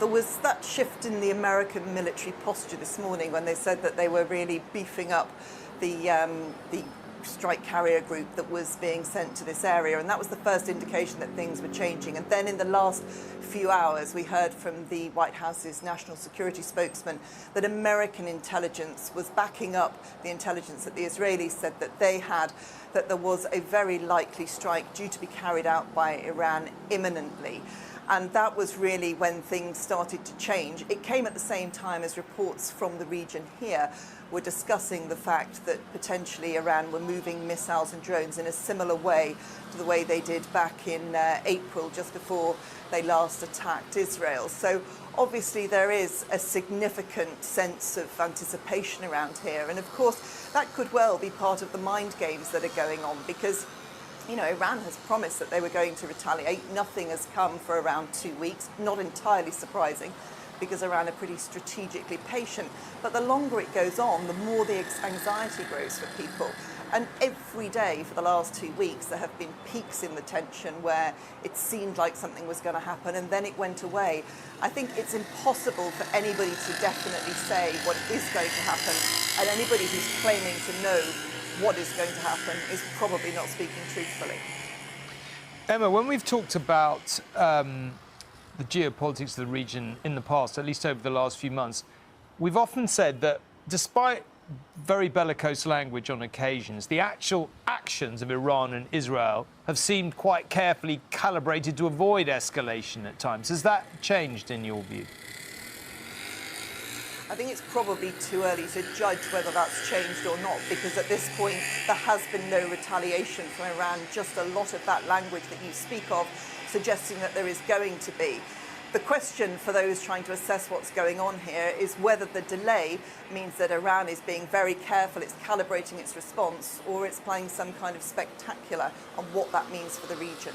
There was that shift in the American military posture this morning when they said that they were really beefing up the strike carrier group that was being sent to this area, and that was the first indication that things were changing. And then in the last few hours we heard from the White House's national security spokesman that American intelligence was backing up the intelligence that the Israelis said that they had, that there was a very likely strike due to be carried out by Iran imminently. And that was really when things started to change. It came at the same time as reports from the region here were discussing the fact that potentially Iran were moving missiles and drones in a similar way to the way they did back in April, just before they last attacked Israel. So obviously there is a significant sense of anticipation around here. And of course, that could well be part of the mind games that are going on, because Iran has promised that they were going to retaliate. Nothing has come for around 2 weeks, not entirely surprising, because Iran are pretty strategically patient. But the longer it goes on, the more the anxiety grows for people. And every day for the last 2 weeks, there have been peaks in the tension where it seemed like something was going to happen and then it went away. I think it's impossible for anybody to definitely say what is going to happen, and anybody who's claiming to know what is going to happen is probably not speaking truthfully. Emma, when we've talked about the geopolitics of the region in the past, at least over the last few months, we've often said that despite very bellicose language on occasions, the actual actions of Iran and Israel have seemed quite carefully calibrated to avoid escalation at times. Has that changed in your view? I think it's probably too early to judge whether that's changed or not, because at this point there has been no retaliation from Iran, just a lot of that language that you speak of suggesting that there is going to be. The question for those trying to assess what's going on here is whether the delay means that Iran is being very careful, it's calibrating its response, or it's playing some kind of spectacular, and what that means for the region.